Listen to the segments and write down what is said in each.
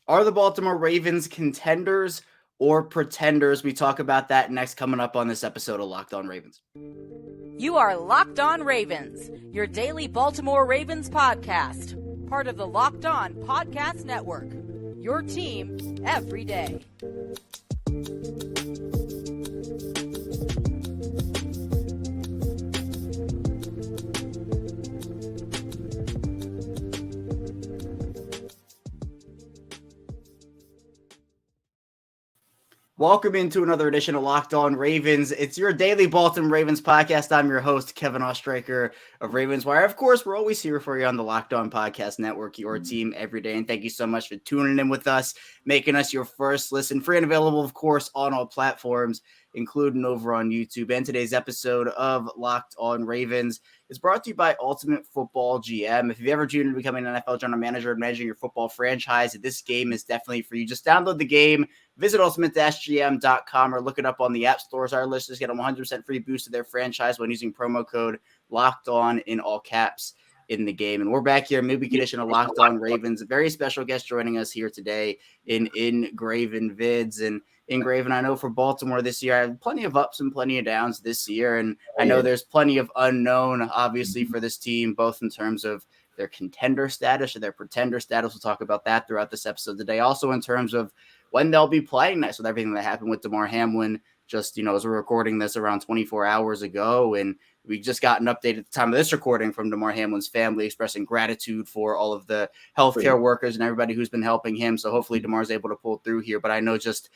Are the Baltimore Ravens contenders or pretenders? We talk about that next, coming up on this episode of Locked On Ravens. You are Locked On Ravens, your daily Baltimore Ravens podcast, part of the Locked On Podcast Network, your team every day. Welcome into another edition of Locked On Ravens. It's your daily Baltimore Ravens podcast. I'm your host, Kevin Oestreicher of Ravens Wire. Of course, we're always here for you on the Locked On Podcast Network, your team every day. And thank you so much for tuning in with us, making us your first listen. Free and available, of course, on all platforms, including over on YouTube. And today's episode of Locked On Ravens is brought to you by Ultimate Football GM. If you've ever dreamed of becoming an NFL general manager and managing your football franchise, this game is definitely for you. Just download the game, visit ultimate-gm.com, or look it up on the app stores. Our listeners get a 100% free boost to their franchise when using promo code Locked On in all caps in the game. And we're back here, midweek edition of Locked On Ravens. A very special guest joining us here today in Ingravenvids. And Ingraven, I know for Baltimore this year, I have plenty of ups and plenty of downs this year. And I know there's plenty of unknown, obviously, for this team, both in terms of their contender status or their pretender status. We'll talk about that throughout this episode today. Also in terms of when they'll be playing next, with everything that happened with Damar Hamlin, just, as we're recording this around 24 hours ago. And we just got an update at the time of this recording from Damar Hamlin's family expressing gratitude for all of the healthcare workers and everybody who's been helping him. So hopefully Damar's able to pull through here. But I know just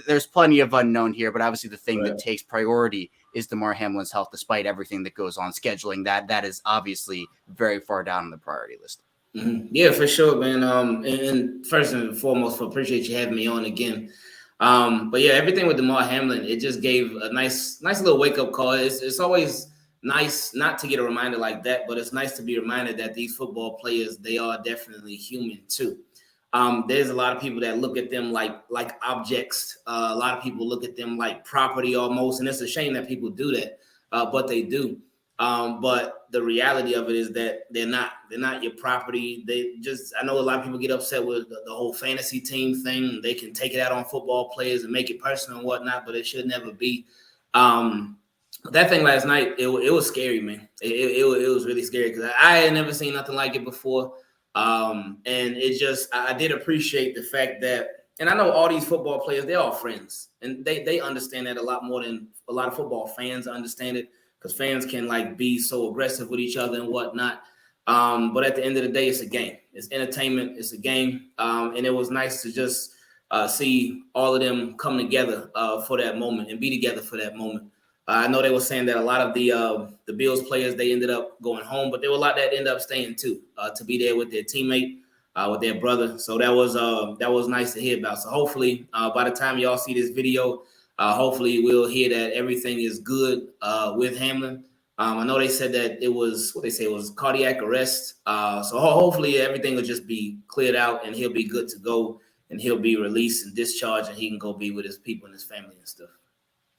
there's plenty of unknown here. But obviously the thing that takes priority is Damar Hamlin's health, despite everything that goes on scheduling. That is obviously very far down on the priority list. Mm-hmm. Yeah, for sure, man. And first and foremost, appreciate you having me on again. But yeah, everything with Damar Hamlin, it just gave a nice little wake up call. It's always nice not to get a reminder like that, but it's nice to be reminded that these football players, they are definitely human too. There's a lot of people that look at them like objects. A lot of people look at them like property almost, and it's a shame that people do that, but they do. But the reality of it is that they're not your property. I know a lot of people get upset with the whole fantasy team thing. They can take it out on football players and make it personal and whatnot, but it should never be. That thing last night, it was scary, man. It was really scary because I had never seen nothing like it before. And I did appreciate the fact that, and I know all these football players, they're all friends, and they understand that a lot more than a lot of football fans understand it, because fans can be so aggressive with each other and whatnot. But at the end of the day, it's a game. It's entertainment. It's a game. And it was nice to just see all of them come together for that moment and be together for that moment. I know they were saying that a lot of the Bills players, they ended up going home, but there were a lot that ended up staying too, to be there with their teammate, with their brother. So that was nice to hear about. So hopefully by the time y'all see this video, hopefully we'll hear that everything is good with Hamlin. I know they said that it was cardiac arrest. So hopefully everything will just be cleared out and he'll be good to go and he'll be released and discharged and he can go be with his people and his family and stuff.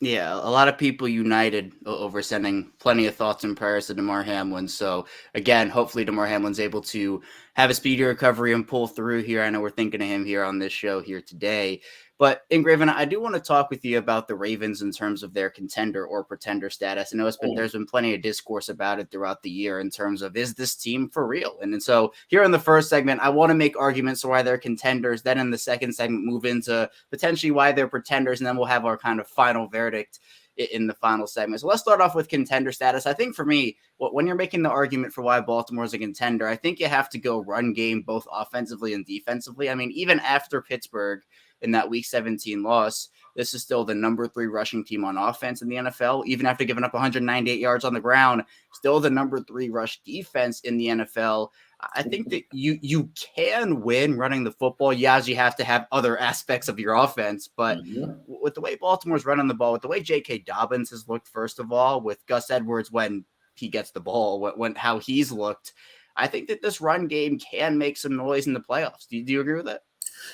Yeah, a lot of people united over sending plenty of thoughts and prayers to Damar Hamlin. So, again, hopefully Damar Hamlin's able to have a speedy recovery and pull through here. I know we're thinking of him here on this show here today. But, Ingraven, I do want to talk with you about the Ravens in terms of their contender or pretender status. I know there's been plenty of discourse about it throughout the year in terms of, is this team for real? And so here in the first segment, I want to make arguments for why they're contenders. Then in the second segment, move into potentially why they're pretenders. And then we'll have our kind of final verdict in the final segment. So let's start off with contender status. I think for me, when you're making the argument for why Baltimore is a contender, I think you have to go run game, both offensively and defensively. I mean, even after Pittsburgh in that Week 17 loss, this is still the number 3 rushing team on offense in the NFL. Even after giving up 198 yards on the ground, still the number 3 rush defense in the NFL. I think that you can win running the football. Yes, you have to have other aspects of your offense, but with the way Baltimore's running the ball, with the way J.K. Dobbins has looked, first of all, with Gus Edwards when he gets the ball, how he's looked, I think that this run game can make some noise in the playoffs. Do you agree with that?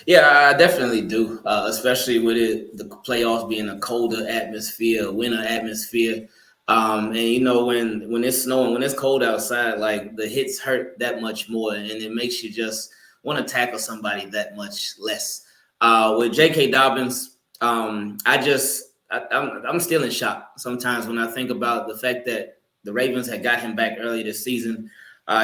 Yeah, I definitely do, especially with the playoffs being a colder atmosphere, winter atmosphere. And, when it's snowing, when it's cold outside, the hits hurt that much more. And it makes you just want to tackle somebody that much less. With J.K. Dobbins, I'm still in shock sometimes when I think about the fact that the Ravens had got him back early this season.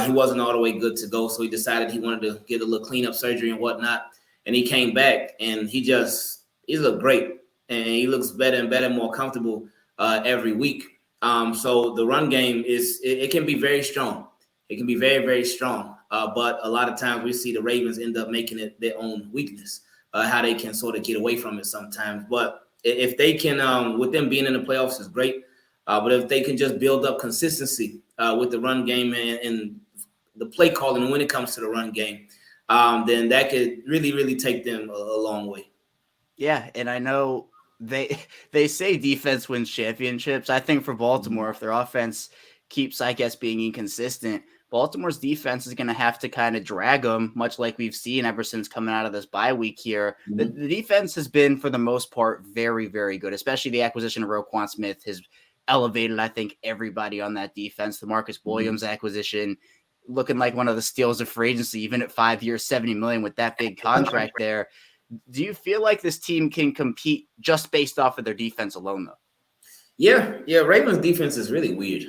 He wasn't all the way good to go, so he decided he wanted to get a little cleanup surgery and whatnot. And he came back, and he looked great, and he looks better and better, more comfortable every week. So the run game it can be very strong. It can be very, very strong. But a lot of times we see the Ravens end up making it their own weakness, how they can sort of get away from it sometimes. But if they can, with them being in the playoffs is great. But if they can just build up consistency with the run game and the play calling when it comes to the run game, then that could really, really take them a long way. Yeah, and I know they say defense wins championships. I think for Baltimore, if their offense keeps, I guess, being inconsistent, Baltimore's defense is going to have to kind of drag them, much like we've seen ever since coming out of this bye week here. The defense has been, for the most part, very, very good, especially the acquisition of Roquan Smith has elevated, I think, everybody on that defense. The Marcus Williams acquisition, looking like one of the steals of free agency, even at 5 years, $70 million with that big contract there. Do you feel like this team can compete just based off of their defense alone, though? Yeah. Ravens defense is really weird.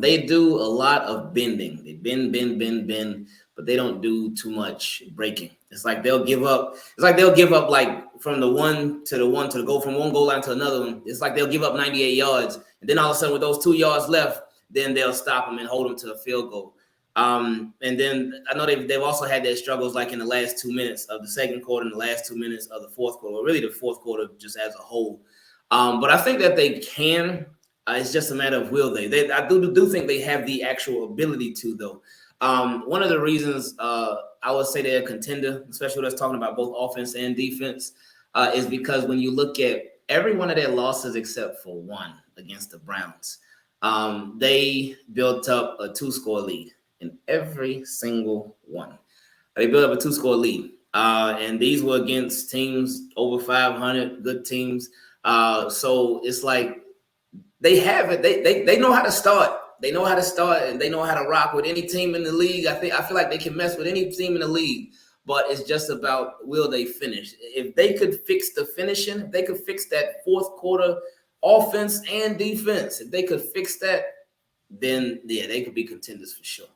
They do a lot of bending. They bend, but they don't do too much breaking. It's like they'll give up. It's like they'll give up like from the one to go from one goal line to another one. It's like they'll give up 98 yards, and then all of a sudden with those 2 yards left, then they'll stop them and hold them to a field goal. And then I know they've also had their struggles like in the last 2 minutes of the second quarter and the last 2 minutes of the fourth quarter, or really the fourth quarter just as a whole. But I think that they can. It's just a matter of will they. I do think they have the actual ability to, though. One of the reasons I would say they're a contender, especially with us talking about both offense and defense, is because when you look at every one of their losses except for one against the Browns, they built up a 2-score lead in every single one. They built up a 2-score lead. And these were against teams over 500, good teams. So it's like, they have it. They know how to start. They know how to start, and they know how to rock with any team in the league. I feel like they can mess with any team in the league, but it's just about will they finish. If they could fix the finishing, if they could fix that fourth quarter offense and defense, if they could fix that, then yeah, they could be contenders for sure.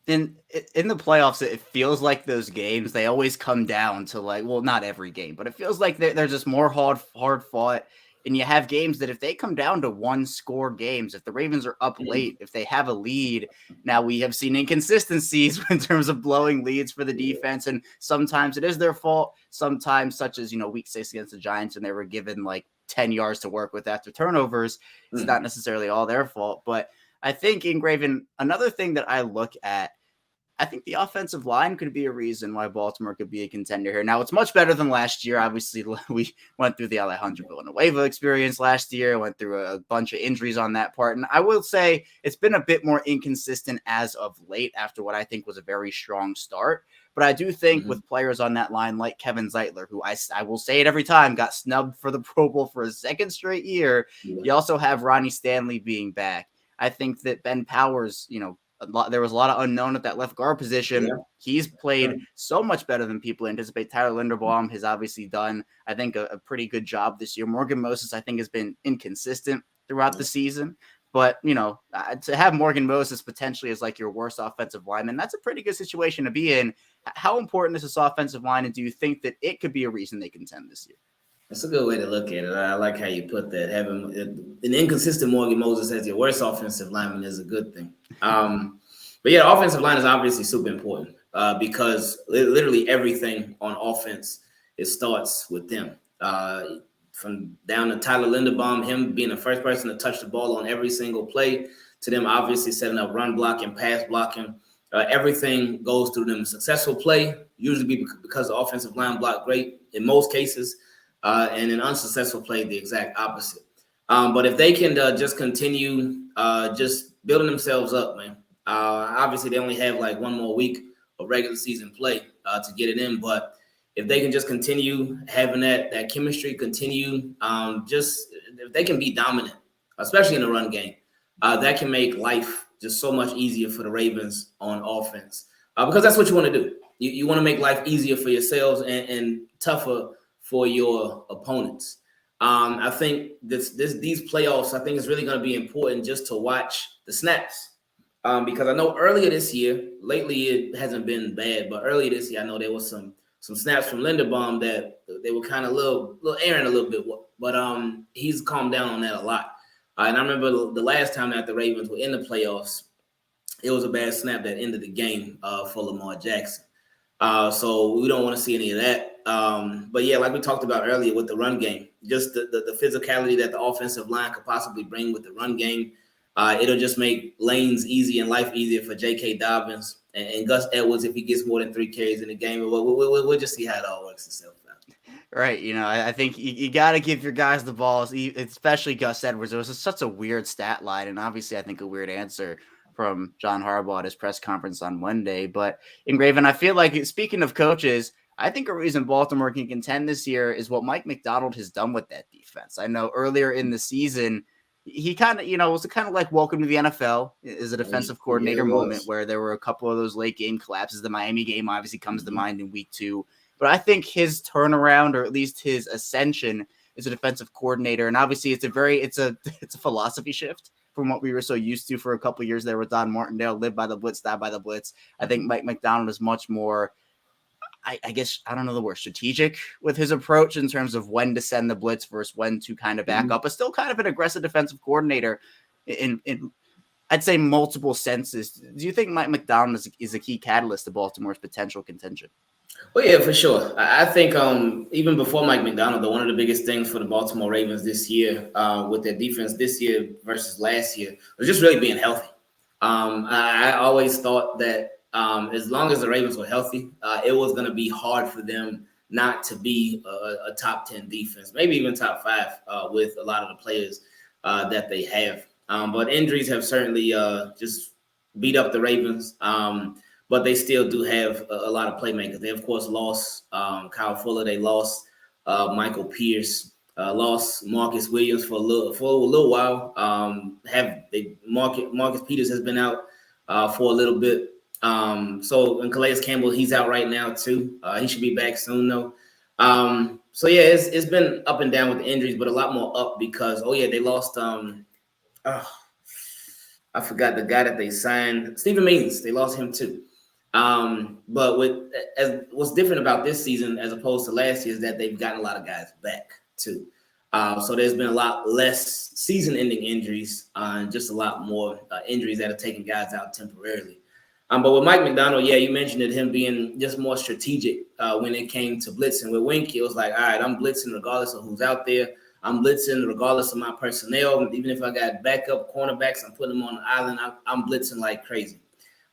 In the playoffs, it feels like those games, they always come down to like, well, not every game, but it feels like they're just more hard fought. And you have games that if they come down to 1-score games, if the Ravens are up late, if they have a lead, now we have seen inconsistencies in terms of blowing leads for the defense. And sometimes it is their fault. Sometimes, such as, week 6 against the Giants, and they were given like 10 yards to work with after turnovers. It's not necessarily all their fault. But I think, Ingraven, another thing that I look at, I think the offensive line could be a reason why Baltimore could be a contender here. Now, it's much better than last year. Obviously, we went through the Alejandro Villanueva experience last year, went through a bunch of injuries on that part. And I will say it's been a bit more inconsistent as of late after what I think was a very strong start. But I do think with players on that line like Kevin Zeitler, who I will say it every time, got snubbed for the Pro Bowl for a second straight year. You also have Ronnie Stanley being back. I think that Ben Powers, there was a lot of unknown at that left guard position. Yeah. He's played so much better than people anticipate. Tyler Linderbaum has obviously done, I think, a pretty good job this year. Morgan Moses, I think, has been inconsistent throughout the season. But, to have Morgan Moses potentially as like your worst offensive lineman, that's a pretty good situation to be in. How important is this offensive line, and do you think that it could be a reason they contend this year? That's a good way to look at it. I like how you put that. Having an inconsistent Morgan Moses as your worst offensive lineman is a good thing. But yeah, the offensive line is obviously super important because literally everything on offense, it starts with them. From down to Tyler Linderbaum, him being the first person to touch the ball on every single play, to them obviously setting up run blocking, pass blocking. Everything goes through them. A successful play usually because the offensive line blocked great in most cases. And an unsuccessful play, the exact opposite. But if they can just continue just building themselves up, man. Obviously, they only have like one more week of regular season play to get it in. But if they can just continue having that chemistry, continue if they can be dominant, especially in the run game, that can make life just so much easier for the Ravens on offense because that's what you want to do. You want to make life easier for yourselves and tougher for your opponents. I think these playoffs, I think it's really going to be important just to watch the snaps. Because I know earlier this year, lately it hasn't been bad, but earlier this year I know there was some snaps from Linderbaum that they were kind of little errant a little bit, but he's calmed down on that a lot. And I remember the last time that the Ravens were in the playoffs, it was a bad snap that ended the game for Lamar Jackson. So we don't want to see any of that. But yeah, like we talked about earlier with the run game, just the physicality that the offensive line could possibly bring with the run game. It'll just make lanes easy and life easier for J.K. Dobbins and Gus Edwards if he gets more than 3 carries in the game. We'll just see how it all works itself out. Right. I think you got to give your guys the balls, especially Gus Edwards. It was such a weird stat line, and obviously I think a weird answer from John Harbaugh at his press conference on Monday. But Ingraven, I feel like, speaking of coaches, I think a reason Baltimore can contend this year is what Mike Macdonald has done with that defense. I know earlier in the season, he kind of, was kind of like welcome to the NFL is a defensive coordinator moment where there were a couple of those late game collapses. The Miami game obviously comes to mind in week 2. But I think his turnaround, or at least his ascension, as a defensive coordinator, and obviously it's a philosophy shift from what we were so used to for a couple of years there with Don Martindale, live by the blitz, die by the blitz. I think Mike Macdonald is much more, I guess, I don't know the word, strategic with his approach in terms of when to send the blitz versus when to kind of back up, but still kind of an aggressive defensive coordinator in I'd say multiple senses. Do you think Mike Macdonald is a key catalyst to Baltimore's potential contention? Well, yeah, for sure. I think even before Mike Macdonald, one of the biggest things for the Baltimore Ravens this year with their defense this year versus last year was just really being healthy. I always thought that as long as the Ravens were healthy, it was going to be hard for them not to be a top 10 defense, maybe even top 5 with a lot of the players that they have. But injuries have certainly just beat up the Ravens. But they still do have a lot of playmakers. They, of course, lost Kyle Fuller. They lost Michael Pierce. Lost Marcus Williams for a little while. Marcus Peters has been out for a little bit. And Calais Campbell, he's out right now too. He should be back soon though. So yeah, it's been up and down with the injuries, but a lot more up because they lost. I forgot the guy that they signed, Stephen Means. They lost him too. But what's different about this season as opposed to last year is that they've gotten a lot of guys back too. So there's been a lot less season-ending injuries and just a lot more injuries that have taken guys out temporarily. But with Mike Macdonald, you mentioned it, him being just more strategic when it came to blitzing. With Wink, it was like, all right, I'm blitzing regardless of who's out there. I'm blitzing regardless of my personnel. Even if I got backup cornerbacks, I'm putting them on the island. I'm blitzing like crazy.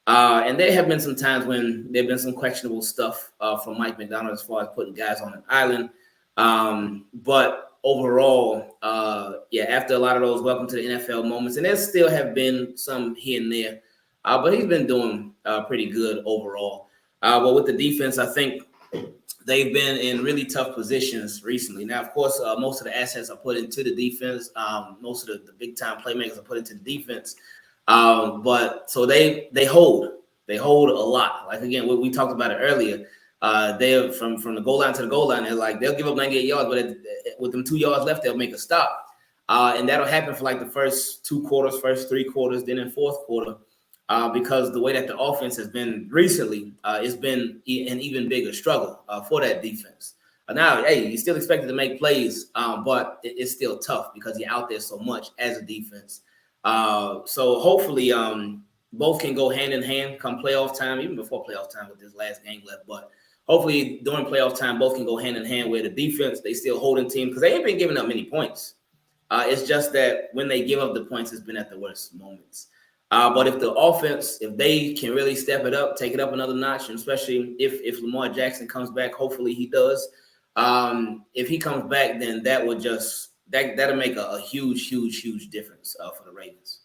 And there have been some times when there have been some questionable stuff from Mike Macdonald as far as putting guys on an island. But overall, after a lot of those welcome to the NFL moments, and there still have been some here and there, but he's been doing pretty good overall. But with the defense, I think they've been in really tough positions recently. Now, of course, most of the assets are put into the defense. Most of the big-time playmakers are put into the defense. But so they hold a lot. Like again, we talked about it earlier. They're from the goal line to the goal line. They'll give up 98 yards, but with them 2 yards left, they'll make a stop. And that'll happen for like the first 2 quarters, first 3 quarters, then in fourth quarter, because the way that the offense has been recently, it's been an even bigger struggle for that defense. Now, you still expected to make plays, but it's still tough because you're out there so much as a defense. So hopefully both can go hand in hand come playoff time, even before playoff time with this last game left. But hopefully during playoff time, both can go hand in hand where the defense, they still holding team because they ain't been giving up many points. It's just that when they give up the points, it's been at the worst moments. But if the offense, if they can really step it up, take it up another notch, and especially if Lamar Jackson comes back, hopefully he does. If he comes back, then that would just that'll make a huge difference for the Ravens.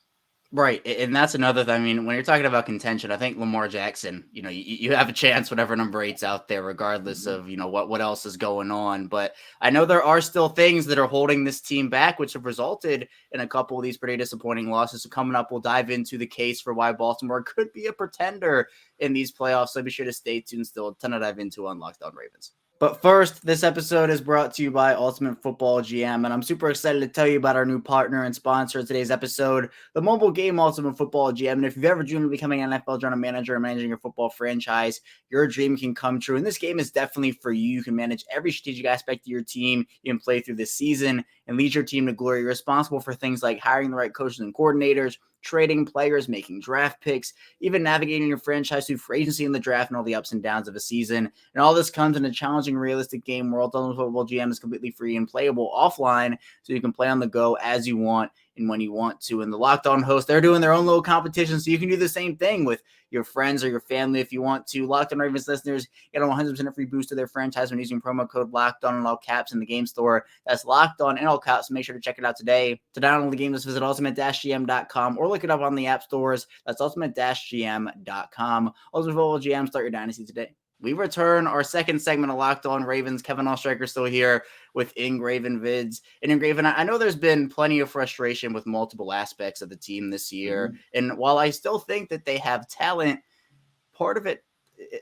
Right, and that's another thing. I mean, when you're talking about contention, I think Lamar Jackson, you have a chance whatever number 8's out there, regardless of, what else is going on. But I know there are still things that are holding this team back, which have resulted in a couple of these pretty disappointing losses. So coming up, we'll dive into the case for why Baltimore could be a pretender in these playoffs. So be sure to stay tuned. Still a ton to dive into on Locked On Ravens. But first, this episode is brought to you by Ultimate Football GM, and I'm super excited to tell you about our new partner and sponsor of today's episode, the mobile game Ultimate Football GM. And if you've ever dreamed of becoming an NFL general manager or managing your football franchise, your dream can come true. And this game is definitely for you. You can manage every strategic aspect of your team. You can play through this season and lead your team to glory. You're responsible for things like hiring the right coaches and coordinators, trading players, making draft picks, even navigating your franchise through free agency in the draft and all the ups and downs of a season. And all this comes in a challenging, realistic game where Ultimate Football GM is completely free and playable offline, so you can play on the go as you want and when you want to. And the Locked On hosts, they're doing their own little competition, so you can do the same thing with your friends or your family if you want to. Locked On Ravens listeners get a 100% free boost to their franchise when using promo code Locked On in all caps in the game store. That's Locked On in all caps. So make sure to check it out today. To download the game, just visit ultimate-gm.com or look it up on the app stores. That's ultimate-gm.com. Ultimate Football GM, start your dynasty today. We return our second segment of Locked On Ravens. Kevin Oestreicher still here with Ingravenvids. And Ingraven, I know there's been plenty of frustration with multiple aspects of the team this year. Mm-hmm. And while I still think that they have talent,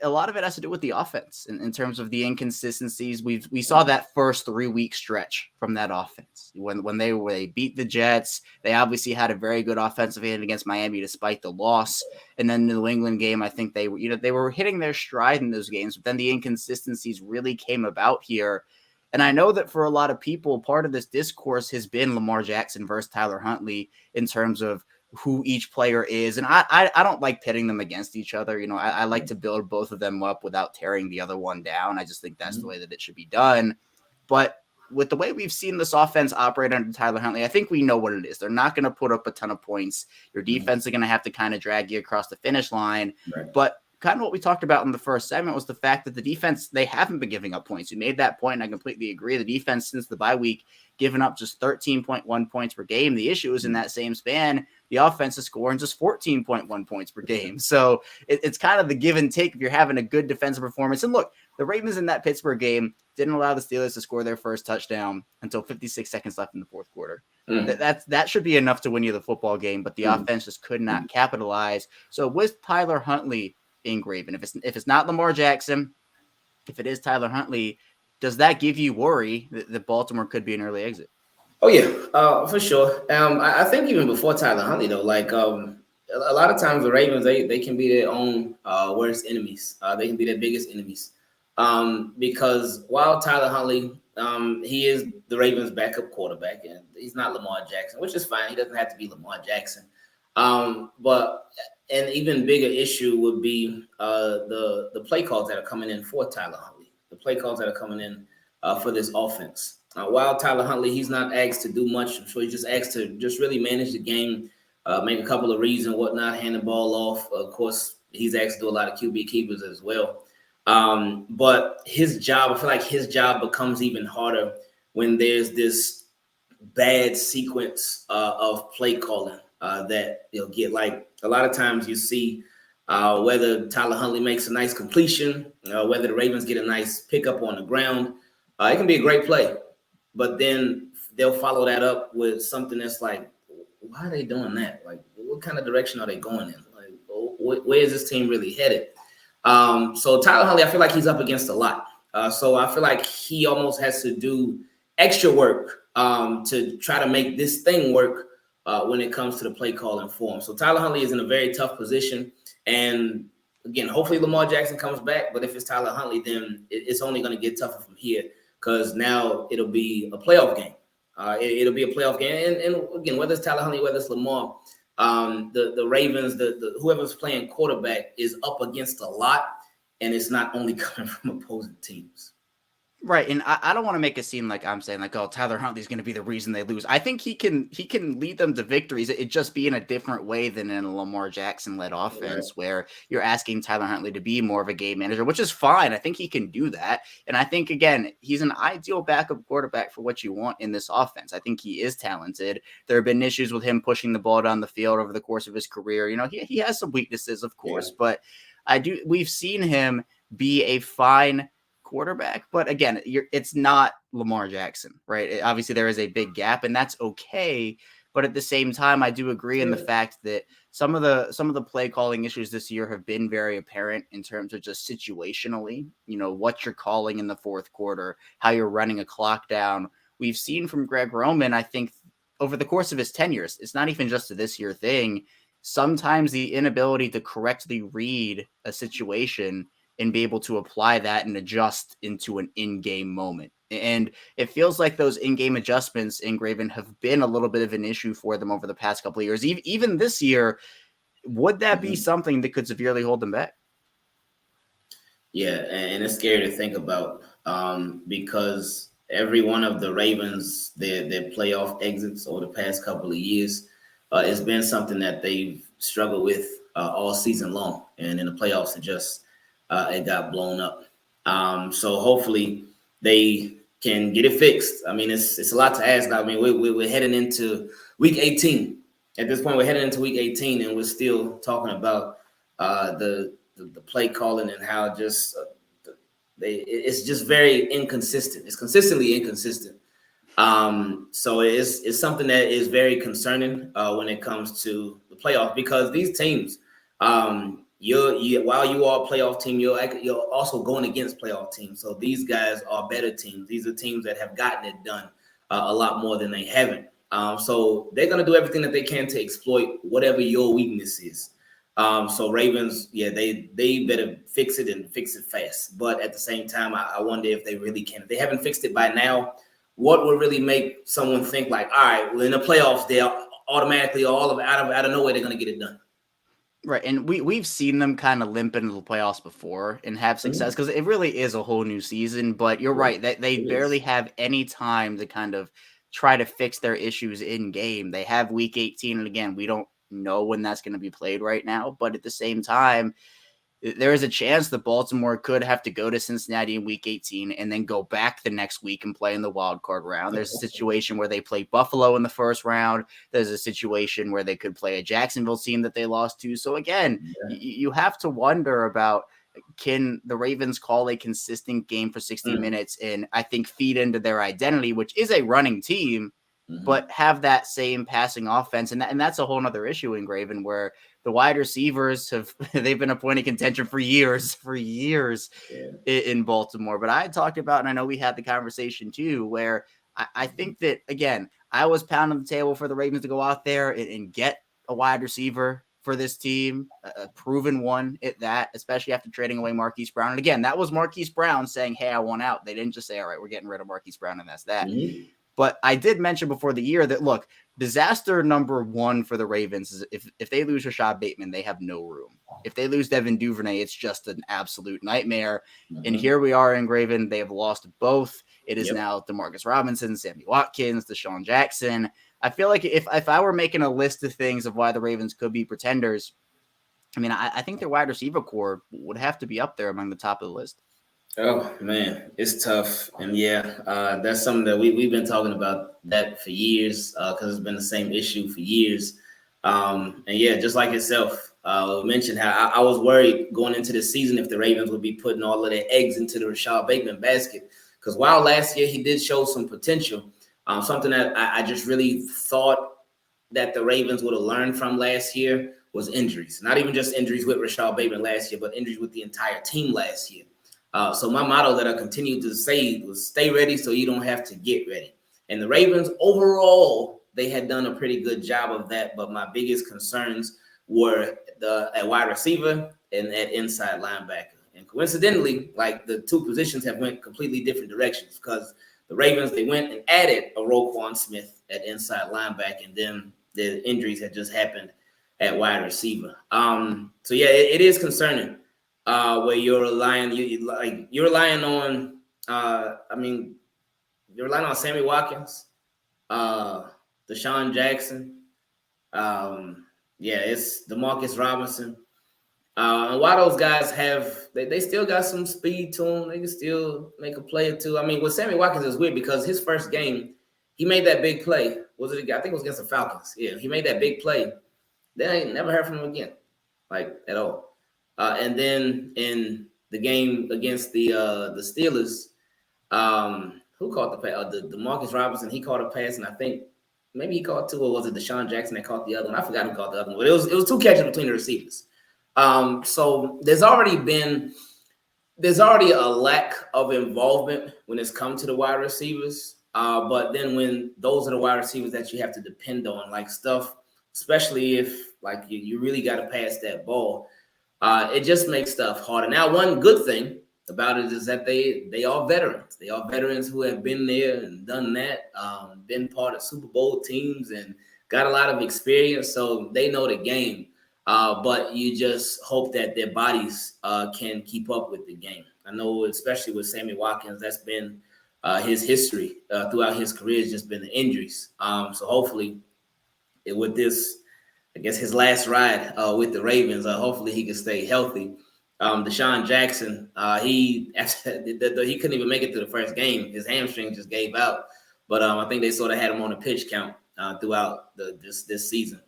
a lot of it has to do with the offense in terms of the inconsistencies. We saw that first 3-week stretch from that offense when they beat the Jets. They obviously had a very good offensive hand against Miami despite the loss. And then the New England game, I think they were hitting their stride in those games, but then the inconsistencies really came about here. And I know that for a lot of people, part of this discourse has been Lamar Jackson versus Tyler Huntley in terms of who each player is. And I don't like pitting them against each other. I like to build both of them up without tearing the other one down. I just think that's the way that it should be done. But with the way we've seen this offense operate under Tyler Huntley, I think we know what it is. They're not going to put up a ton of points. Your defense is going to have to kind of drag you across the finish line. Right. But kind of what we talked about in the first segment was the fact that the defense, they haven't been giving up points. You made that point, and I completely agree. The defense since the bye week given up just 13.1 points per game. The issue is in that same span, the offense is scoring just 14.1 points per game. So it's kind of the give and take if you're having a good defensive performance. And look, the Ravens in that Pittsburgh game didn't allow the Steelers to score their first touchdown until 56 seconds left in the fourth quarter. That should be enough to win you the football game, but the offense just could not capitalize. So with Tyler Huntley, Ingraven, if it's not Lamar Jackson, if it is Tyler Huntley, does that give you worry that Baltimore could be an early exit? Oh yeah, for sure. I think even before Tyler Huntley though, a lot of times the Ravens they can be their own worst enemies. They can be their biggest enemies because while Tyler Huntley he is the Ravens' backup quarterback and he's not Lamar Jackson, which is fine. He doesn't have to be Lamar Jackson. But an even bigger issue would be the play calls that are coming in for Tyler Huntley, the play calls that are coming in for this offense. While Tyler Huntley, he's not asked to do much. I'm sure he's just asked to just really manage the game, make a couple of reads and whatnot, hand the ball off. Of course, he's asked to do a lot of QB keepers as well. But his job, I feel like his job becomes even harder when there's this bad sequence of play calling. That you'll get, like a lot of times you see whether Tyler Huntley makes a nice completion, whether the Ravens get a nice pickup on the ground, it can be a great play, but then they'll follow that up with something that's like, why are they doing that? Like, what kind of direction are they going in? Like, where is this team really headed? So Tyler Huntley, I feel like he's up against a lot. So I feel like he almost has to do extra work to try to make this thing work. When it comes to the play calling for him. So Tyler Huntley is in a very tough position. And again, hopefully Lamar Jackson comes back. But if it's Tyler Huntley, then it's only going to get tougher from here because now it'll be a playoff game. It'll be a playoff game. And again, whether it's Tyler Huntley, whether it's Lamar, the Ravens, the whoever's playing quarterback is up against a lot. And it's not only coming from opposing teams. Right, and I don't want to make it seem like I'm saying like, oh, Tyler Huntley's going to be the reason they lose. I think he can lead them to victories. It just be in a different way than in a Lamar Jackson led offense, where you're asking Tyler Huntley to be more of a game manager, which is fine. I think he can do that, and I think again he's an ideal backup quarterback for what you want in this offense. I think he is talented. There have been issues with him pushing the ball down the field over the course of his career. You know, he has some weaknesses, of course, but we've seen him be a fine quarterback, but again, it's not Lamar Jackson, right? Obviously, there is a big gap, and that's okay. But at the same time, I do agree in the fact that some of the play calling issues this year have been very apparent in terms of just situationally, you know, what you're calling in the fourth quarter, how you're running a clock down. We've seen from Greg Roman, I think, over the course of his tenures, it's not even just a this year thing. Sometimes the inability to correctly read a situation and be able to apply that and adjust into an in-game moment. And it feels like those in-game adjustments in Graven have been a little bit of an issue for them over the past couple of years. Even this year, would that be something that could severely hold them back? Yeah, and it's scary to think about because every one of the Ravens, their playoff exits over the past couple of years, has been something that they've struggled with all season long. And in the playoffs, it got blown up. So hopefully they can get it fixed. I mean, it's a lot to ask. I mean, we're heading into week 18. At this point, we're heading into week 18, and we're still talking about the play calling and how it's just very inconsistent. It's consistently inconsistent. So it's something that is very concerning when it comes to the playoffs, because these teams, while you are a playoff team, you're also going against playoff teams. So these guys are better teams. These are teams that have gotten it done a lot more than they haven't. So they're going to do everything that they can to exploit whatever your weakness is. So Ravens, they better fix it and fix it fast. But at the same time, I wonder if they really can. If they haven't fixed it by now, what would really make someone think like, all right, well, in the playoffs, they're automatically out of nowhere, they're going to get it done. Right, and we've seen them kind of limp into the playoffs before and have success because it really is a whole new season. But you're right that they barely have any time to kind of try to fix their issues in game. They have week 18, and again, we don't know when that's going to be played right now. But at the same time, there is a chance that Baltimore could have to go to Cincinnati in week 18 and then go back the next week and play in the wild card round. There's a situation where they play Buffalo in the first round. There's a situation where they could play a Jacksonville team that they lost to. So again, you have to wonder about, can the Ravens call a consistent game for 60 minutes and I think feed into their identity, which is a running team, but have that same passing offense. And that's a whole nother issue in Graven, where the wide receivers they've been a point of contention for years in Baltimore. But I talked about, and I know we had the conversation too, where I think that, again, I was pounding the table for the Ravens to go out there and get a wide receiver for this team, a proven one at that, especially after trading away Marquise Brown. And again, that was Marquise Brown saying, hey, I want out. They didn't just say, all right, we're getting rid of Marquise Brown, and that's that. But I did mention before the year that, look, disaster number one for the Ravens is if they lose Rashad Bateman, they have no room. If they lose Devin Duvernay, it's just an absolute nightmare. And here we are in Graven. They have lost both. It is now DeMarcus Robinson, Sammy Watkins, Deshaun Jackson. I feel like if I were making a list of things of why the Ravens could be pretenders, I mean, I think their wide receiver core would have to be up there among the top of the list. Oh, man, it's tough. And that's something that we've been talking about that for years because it's been the same issue for years. Just like yourself, mentioned how I was worried going into the season if the Ravens would be putting all of their eggs into the Rashad Bateman basket. Because while last year he did show some potential, something that I just really thought that the Ravens would have learned from last year was injuries. Not even just injuries with Rashad Bateman last year, but injuries with the entire team last year. So my motto that I continued to say was stay ready so you don't have to get ready. And the Ravens overall, they had done a pretty good job of that. But my biggest concerns were at wide receiver and at inside linebacker. And coincidentally, like the two positions have went completely different directions because the Ravens, they went and added a Roquan Smith at inside linebacker, and then the injuries had just happened at wide receiver. It is concerning. Where you're relying on I mean, you're relying on Sammy Watkins, Deshaun Jackson. It's DeMarcus Robinson. And while those guys they still got some speed to them, they can still make a play or two. I mean, with Sammy Watkins is weird because his first game, he made that big play. I think it was against the Falcons. Yeah, he made that big play. Then I never heard from him again, like at all. And then in the game against the Steelers, who caught the pass? The Marcus Robinson, he caught a pass, and I think maybe he caught two, or was it Deshaun Jackson that caught the other one? I forgot who caught the other one. But it was two catches between the receivers. So there's already a lack of involvement when it's come to the wide receivers. But then when those are the wide receivers that you have to depend on, like stuff, especially if like you really got to pass that ball, it just makes stuff harder. Now, one good thing about it is that they are veterans. They are veterans who have been there and done that, been part of Super Bowl teams and got a lot of experience, so they know the game. But you just hope that their bodies can keep up with the game. I know, especially with Sammy Watkins, that's been his history throughout his career has just been the injuries. So hopefully, with this, I guess his last ride with the Ravens, hopefully he can stay healthy. Deshaun Jackson, he couldn't even make it to the first game. His hamstring just gave out. But I think they sort of had him on a pitch count throughout this season.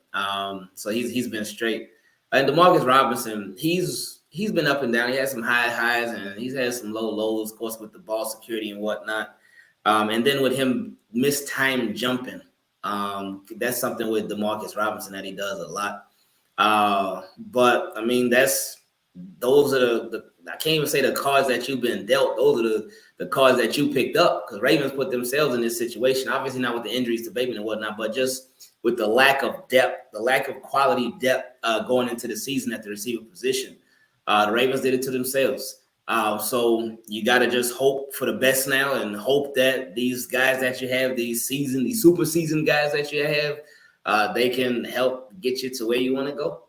So he's been straight. And DeMarcus Robinson, he's been up and down. He had some high highs and he's had some low lows, of course, with the ball security and whatnot. And then with him mistimed jumping, that's something with DeMarcus Robinson that he does a lot. But I mean, those are I can't even say the cards that you've been dealt. Those are the cards that you picked up because Ravens put themselves in this situation. Obviously not with the injuries to Bateman and whatnot, but just with the lack of depth, the lack of quality depth going into the season at the receiver position. The Ravens did it to themselves. So you got to just hope for the best now and hope that these guys that you have, these super seasoned guys that you have, they can help get you to where you want to go.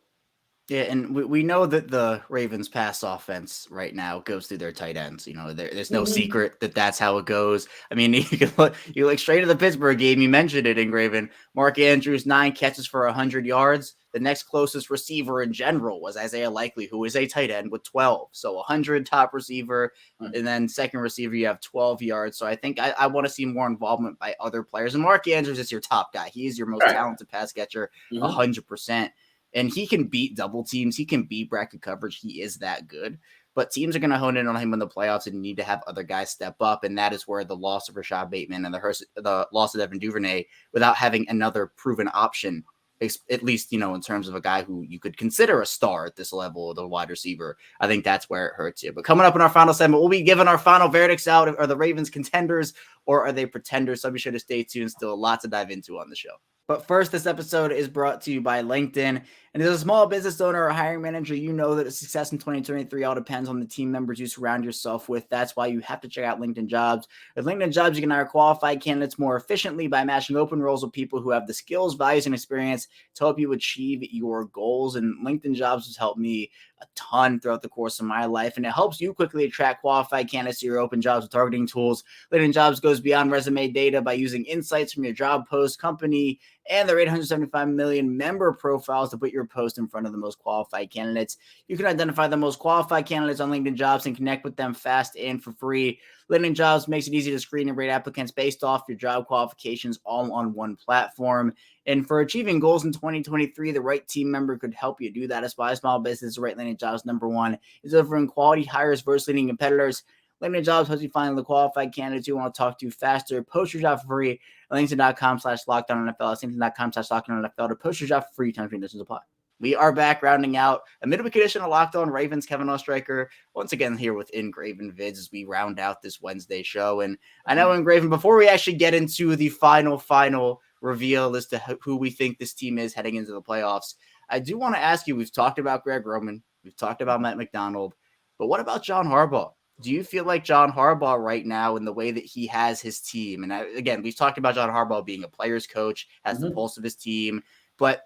Yeah, and we know that the Ravens pass offense right now goes through their tight ends. You know, there's no secret that that's how it goes. I mean, you look straight at the Pittsburgh game. You mentioned it, Ingraven. Mark Andrews, 9 catches for 100 yards. The next closest receiver in general was Isaiah Likely, who is a tight end with 12. So 100 top receiver, and then second receiver, you have 12 yards. So I think I want to see more involvement by other players. And Mark Andrews is your top guy. He is your most talented pass catcher, 100%. And he can beat double teams. He can beat bracket coverage. He is that good. But teams are going to hone in on him in the playoffs and need to have other guys step up. And that is where the loss of Rashad Bateman and the loss of Evan Duvernay, without having another proven option, at least, in terms of a guy who you could consider a star at this level of the wide receiver, I think that's where it hurts you. But coming up in our final segment, we'll be giving our final verdicts out. Are the Ravens contenders or are they pretenders? So be sure to stay tuned. Still a lot to dive into on the show. But first, this episode is brought to you by LinkedIn. And as a small business owner or hiring manager, you know that success in 2023 all depends on the team members you surround yourself with. That's why you have to check out LinkedIn Jobs. With LinkedIn Jobs, you can hire qualified candidates more efficiently by matching open roles with people who have the skills, values, and experience to help you achieve your goals. And LinkedIn Jobs has helped me a ton throughout the course of my life, and it helps you quickly attract qualified candidates to your open jobs with targeting tools. LinkedIn Jobs goes beyond resume data by using insights from your job post, company, and their 875 million member profiles to put your post in front of the most qualified candidates. You can identify the most qualified candidates on LinkedIn Jobs and connect with them fast and for free. LinkedIn Jobs makes it easy to screen and rate applicants based off your job qualifications all on one platform. And for achieving goals in 2023, the right team member could help you do that. Aspire small business, right? LinkedIn Jobs #1 is delivering quality hires versus leading competitors. LinkedIn Jobs helps you find the qualified candidates you want to talk to faster. Post your job for free at LinkedIn.com/LockedOnNFL. That's LinkedIn.com/LockedOnNFL to post your job for free. Terms and conditions apply. We are back rounding out a midweek edition of Locked On Ravens. Kevin Oestreicher once again here with Ingravenvids as we round out this Wednesday show. And I know, Ingraven, before we actually get into the final reveal as to who we think this team is heading into the playoffs, I do want to ask you, we've talked about Greg Roman, we've talked about Matt McDonald, but what about John Harbaugh? Do you feel like John Harbaugh right now in the way that he has his team? And again, we've talked about John Harbaugh being a player's coach, has the pulse of his team, but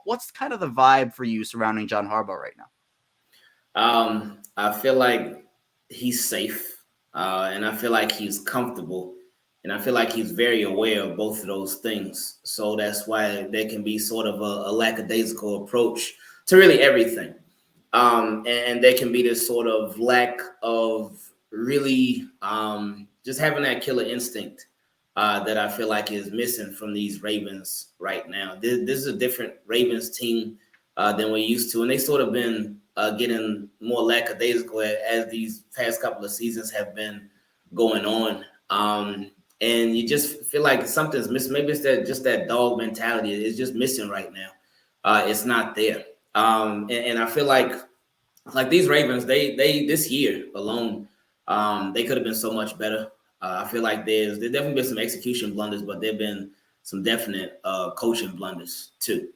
what's kind of the vibe for you surrounding John Harbaugh right now? I feel like he's safe. and I feel like he's comfortable, and I feel like he's very aware of both of those things. So that's why there can be sort of a lackadaisical approach to really everything. And there can be this sort of lack of really just having that killer instinct that I feel like is missing from these Ravens right now. This is a different Ravens team than we're used to, and they sort of been getting more lackadaisical as these past couple of seasons have been going on. And you just feel like something's missing. Maybe it's that dog mentality. It's just missing right now. It's not there. And I feel like these Ravens, they this year alone, they could have been so much better. I feel like there's definitely been some execution blunders, but there've been some definite coaching blunders too.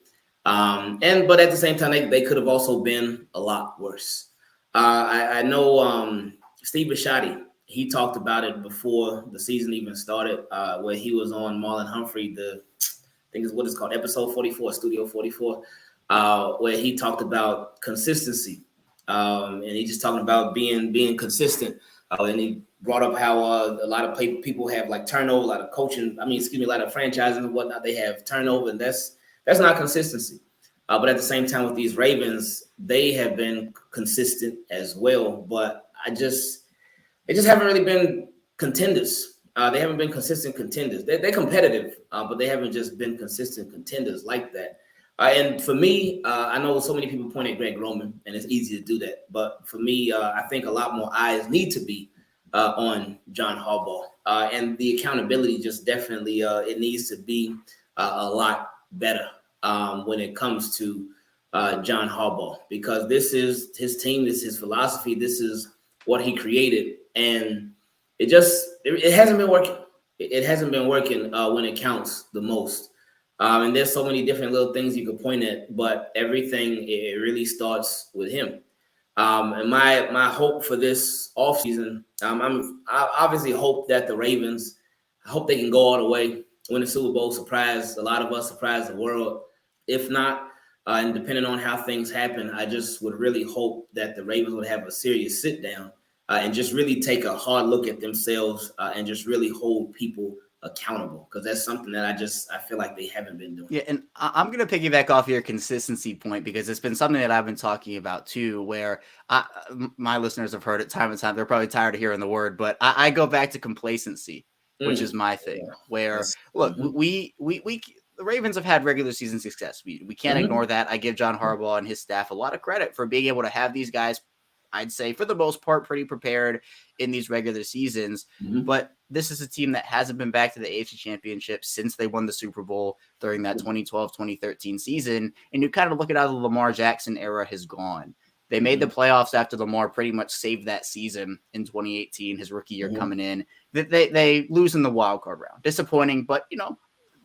But at the same time, they could have also been a lot worse. I know Steve Bisciotti, he talked about it before the season even started, where he was on Marlon Humphrey, I think it's what it's called, episode 44, Studio 44, where he talked about consistency. And he just talking about being consistent. And he brought up how a lot of people have like turnover, a lot of coaching. A lot of franchising and whatnot. They have turnover, and that's not consistency. But at the same time, with these Ravens, they have been consistent as well. But they just haven't really been contenders. They haven't been consistent contenders. They're competitive, but they haven't just been consistent contenders like that. And for me, I know so many people point at Greg Roman, and it's easy to do that. But for me, I think a lot more eyes need to be on John Harbaugh. And the accountability just definitely, it needs to be a lot better when it comes to John Harbaugh. Because this is his team, this is his philosophy, this is what he created. And it hasn't been working. It hasn't been working when it counts the most. And there's so many different little things you could point at, but everything, it really starts with him. And my hope for this offseason, I obviously hope that the Ravens, I hope they can go all the way, win the Super Bowl, surprise a lot of us, surprise the world. If not, and depending on how things happen, I just would really hope that the Ravens would have a serious sit down and just really take a hard look at themselves and just really hold people accountable, because that's something that I feel like they haven't been doing. Yeah, and I'm going to piggyback off your consistency point, because it's been something that I've been talking about too, where my listeners have heard it time and time. They're probably tired of hearing the word, but I go back to complacency, which is my thing, where look, we the Ravens have had regular season success. We can't ignore that. I give John Harbaugh and his staff a lot of credit for being able to have these guys, I'd say for the most part, pretty prepared in these regular seasons. But this is a team that hasn't been back to the AFC Championship since they won the Super Bowl during that 2012-2013 season. And you kind of look at how the Lamar Jackson era has gone. They made the playoffs after Lamar pretty much saved that season in 2018, his rookie year coming in. They lose in the wild card round. Disappointing, but,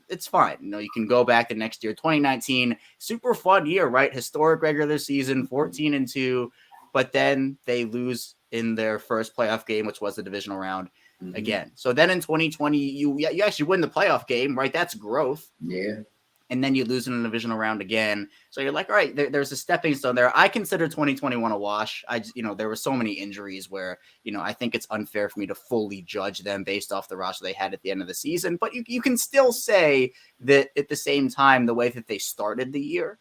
it's fine. You can go back the next year, 2019, super fun year, right? Historic regular season, 14-2. But then they lose in their first playoff game, which was the divisional round again. So then in 2020, you actually win the playoff game, right? That's growth. Yeah. And then you lose in the divisional round again. So you're like, all right, there's a stepping stone there. I consider 2021 a wash. There were so many injuries where, I think it's unfair for me to fully judge them based off the roster they had at the end of the season. But you can still say that at the same time, the way that they started the year,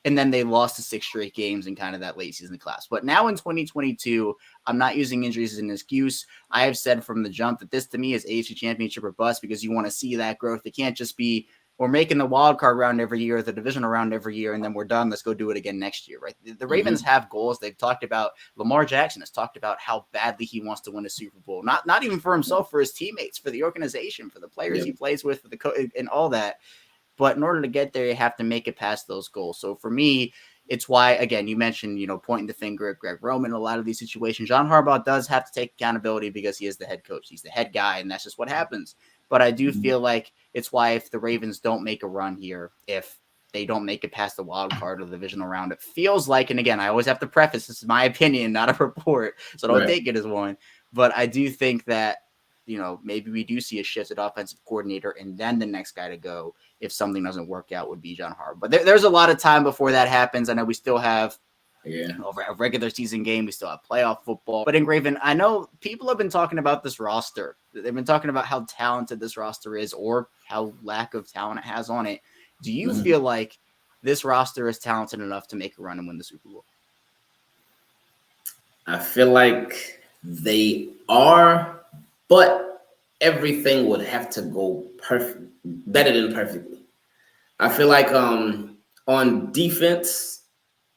and then they lost to 6 straight games in kind of that late season class. But now in 2022, I'm not using injuries as an excuse. I have said from the jump that this to me is AFC Championship or bust, because you want to see that growth. It can't just be, we're making the wild card round every year, the divisional round every year, and then we're done. Let's go do it again next year, right? The Ravens have goals. They've talked about, Lamar Jackson has talked about how badly he wants to win a Super Bowl. Not even for himself, for his teammates, for the organization, for the players he plays with, for the coach, and all that. But in order to get there, you have to make it past those goals. So for me, it's why, again, you mentioned, pointing the finger at Greg Roman in a lot of these situations. John Harbaugh does have to take accountability because he is the head coach. He's the head guy, and that's just what happens. But I do feel like it's why if the Ravens don't make a run here, if they don't make it past the wild card or the divisional round, it feels like, and again, I always have to preface, this is my opinion, not a report, so don't take it as one. But I do think that, maybe we do see a shifted offensive coordinator, and then the next guy to go, if something doesn't work out, would be John Harbaugh. But there's a lot of time before that happens. I know we still have Yeah. Over a regular season game, we still have playoff football. But Ingraven, I know people have been talking about this roster. They've been talking about how talented this roster is or how lack of talent it has on it. Do you feel like this roster is talented enough to make a run and win the Super Bowl? I feel like they are, but everything would have to go better than perfectly. I feel like on defense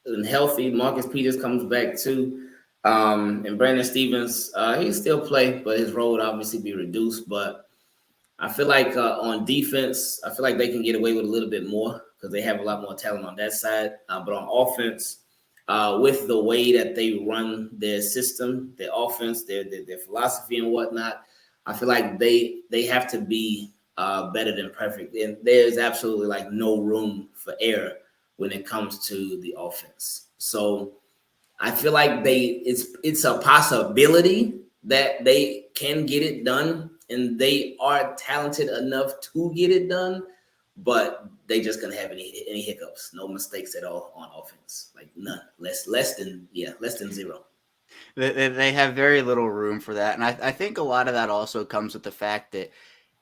and healthy, Marcus Peters comes back too. And Brandon Stevens, he still play, but his role would obviously be reduced. But I feel like on defense, I feel like they can get away with a little bit more because they have a lot more talent on that side. But on offense, with the way that they run their system, their offense, their philosophy and whatnot, I feel like they have to be better than perfect. And there's absolutely like no room for error when it comes to the offense. So I feel like it's a possibility that they can get it done, and they are talented enough to get it done, but they just gonna have any hiccups, no mistakes at all on offense, like none, less than zero. They have very little room for that, and I think a lot of that also comes with the fact that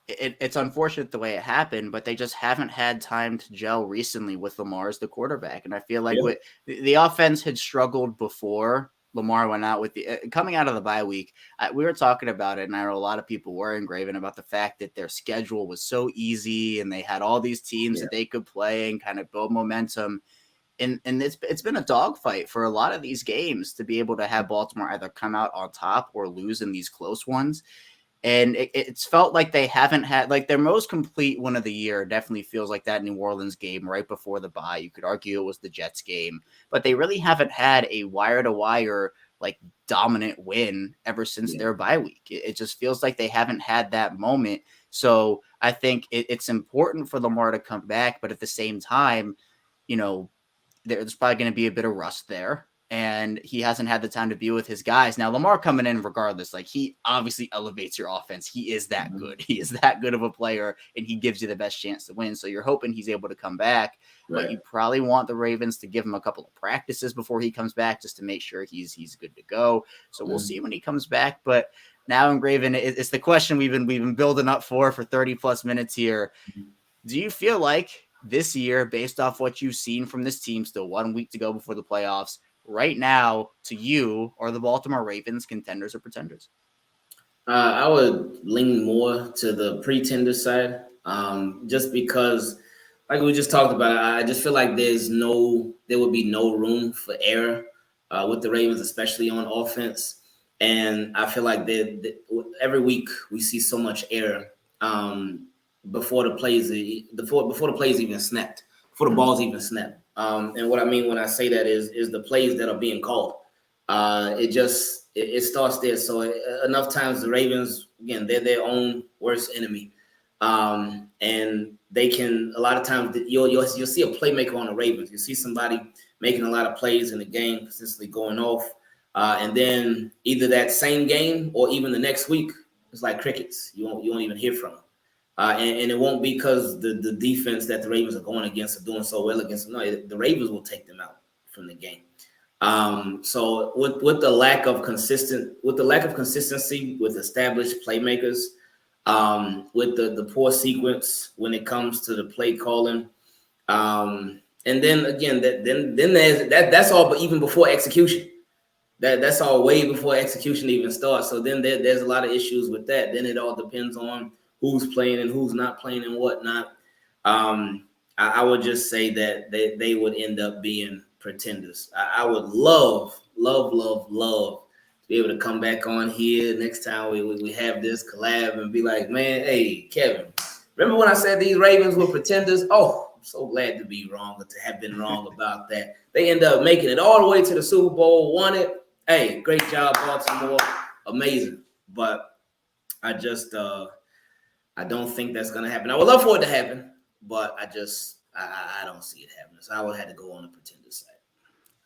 it's unfortunate the way it happened, but they just haven't had time to gel recently with Lamar as the quarterback. And I feel like the offense had struggled before Lamar went out with coming out of the bye week. We were talking about it, and I know a lot of people were Ingraven about the fact that their schedule was so easy and they had all these teams that they could play and kind of build momentum. And it's been a dogfight for a lot of these games to be able to have Baltimore either come out on top or lose in these close ones. And it's felt like they haven't had like their most complete one of the year. Definitely feels like that New Orleans game right before the bye. You could argue it was the Jets game, but they really haven't had a wire to wire like dominant win ever since their bye week. It just feels like they haven't had that moment. So I think it's important for Lamar to come back, but at the same time, there's probably going to be a bit of rust there. And he hasn't had the time to be with his guys. Now, Lamar coming in regardless, like he obviously elevates your offense. He is that good. He is that good of a player, and he gives you the best chance to win. So you're hoping he's able to come back, but you probably want the Ravens to give him a couple of practices before he comes back just to make sure he's good to go. So we'll see when he comes back. But now, Ingraven, it's the question we've been building up for 30 plus minutes here. Do you feel like this year, based off what you've seen from this team, still 1 week to go before the playoffs, right now, to you, are the Baltimore Ravens contenders or pretenders? I would lean more to the pretender side, just because, like we just talked about, I just feel like there would be no room for error with the Ravens, especially on offense. And I feel like every week we see so much error before the plays even snapped, before the balls even snapped. And what I mean when I say that is the plays that are being called. It starts there. So enough times the Ravens, again, they're their own worst enemy. And they can, a lot of times you'll see a playmaker on the Ravens. You see somebody making a lot of plays in the game, consistently going off. And then either that same game or even the next week, it's like crickets. You won't even hear from them. And it won't be because the defense that the Ravens are going against are doing so well against them. No, the Ravens will take them out from the game. So with the lack of consistency with established playmakers, with the poor sequence when it comes to the play calling, and then again that's all, but even before execution. That's all way before execution even starts. So then there's a lot of issues with that. Then it all depends on who's playing and who's not playing and whatnot. I would just say that they would end up being pretenders. I would love to be able to come back on here next time we have this collab and be like, man, hey, Kevin, remember when I said these Ravens were pretenders? Oh, I'm so glad to be wrong or to have been wrong about that. They end up making it all the way to the Super Bowl, won it. Hey, great job, Baltimore. Amazing. But I just I don't think that's gonna happen. I would love for it to happen, but I don't see it happening. So I would have to go on the pretender side.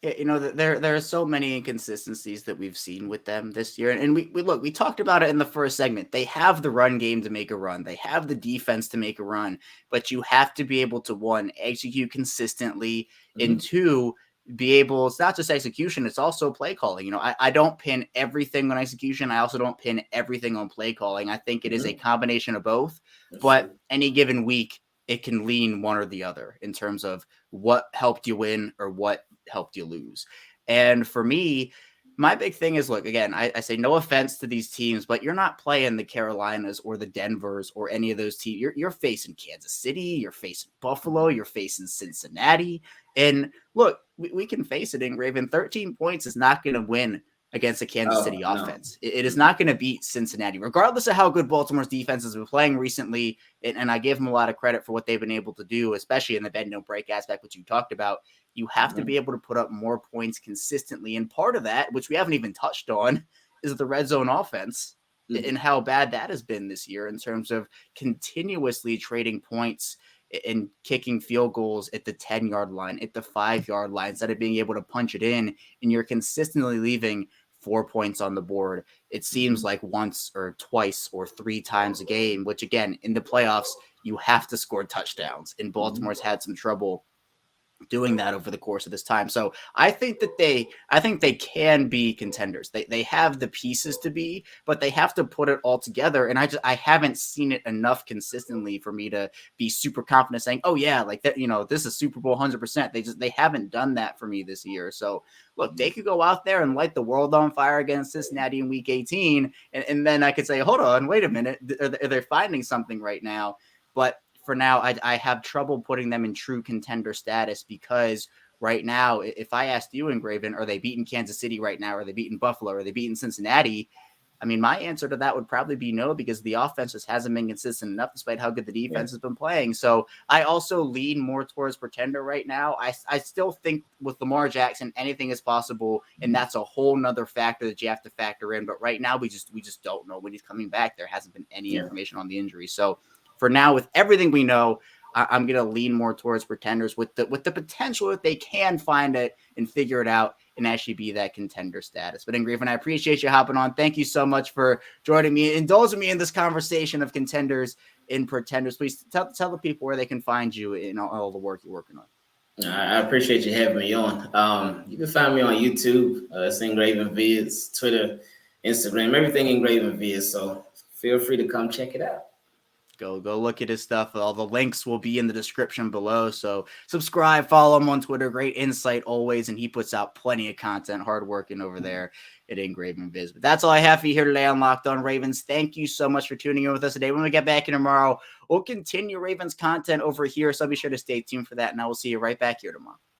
Yeah, there are so many inconsistencies that we've seen with them this year. And we talked about it in the first segment. They have the run game to make a run. They have the defense to make a run, but you have to be able to, one, execute consistently, and two, be able, it's not just execution, it's also play calling. You know, I don't pin everything on execution. I also don't pin everything on play calling. I think it is a combination of both, but any given week, it can lean one or the other in terms of what helped you win or what helped you lose. And for me, my big thing is, look, again, I say no offense to these teams, but you're not playing the Carolinas or the Denvers or any of those teams. You're facing Kansas City, you're facing Buffalo, you're facing Cincinnati. And look, we can face it, Ingraven. 13 points is not going to win against a Kansas City offense. It is not going to beat Cincinnati, regardless of how good Baltimore's defense has been playing recently. And I give them a lot of credit for what they've been able to do, especially in the bend no break aspect, which you talked about. You have to be able to put up more points consistently. And part of that, which we haven't even touched on, is the red zone offense and how bad that has been this year in terms of continuously trading points and kicking field goals at the 10-yard line, at the 5-yard line, instead of being able to punch it in. And you're consistently leaving 4 points on the board. It seems like once or twice or 3 times a game, which again, in the playoffs, you have to score touchdowns. And Baltimore's had some trouble doing that over the course of this time. So I think they can be contenders. They have the pieces to be, but they have to put it all together. And I haven't seen it enough consistently for me to be super confident saying, oh yeah, like that, you know, this is Super Bowl 100%. They haven't done that for me this year. So look, they could go out there and light the world on fire against Cincinnati in week 18. And then I could say, hold on, wait a minute. Are they finding something right now? But for now, I have trouble putting them in true contender status because right now, if I asked you, Ingraven, are they beating Kansas City right now? Are they beating Buffalo? Are they beating Cincinnati? I mean, my answer to that would probably be no, because the offense just hasn't been consistent enough despite how good the defense has been playing. So I also lean more towards pretender right now. I still think with Lamar Jackson, anything is possible, and that's a whole nother factor that you have to factor in. But right now, we just don't know when he's coming back. There hasn't been any information on the injury. So for now, with everything we know, I'm going to lean more towards pretenders with the potential that they can find it and figure it out and actually be that contender status. But Ingraven, I appreciate you hopping on. Thank you so much for joining me, indulging me in this conversation of contenders and pretenders. Please tell the people where they can find you in all the work you're working on. I appreciate you having me on. You can find me on YouTube. It's Ingravenvids, Twitter, Instagram, everything Ingravenvids. So feel free to come check it out. Go look at his stuff. All the links will be in the description below. So subscribe, follow him on Twitter. Great insight always. And he puts out plenty of content, hard working over there at Ingravenvids. But that's all I have for you here today on Locked On Ravens. Thank you so much for tuning in with us today. When we get back in tomorrow, we'll continue Ravens content over here. So be sure to stay tuned for that. And I will see you right back here tomorrow.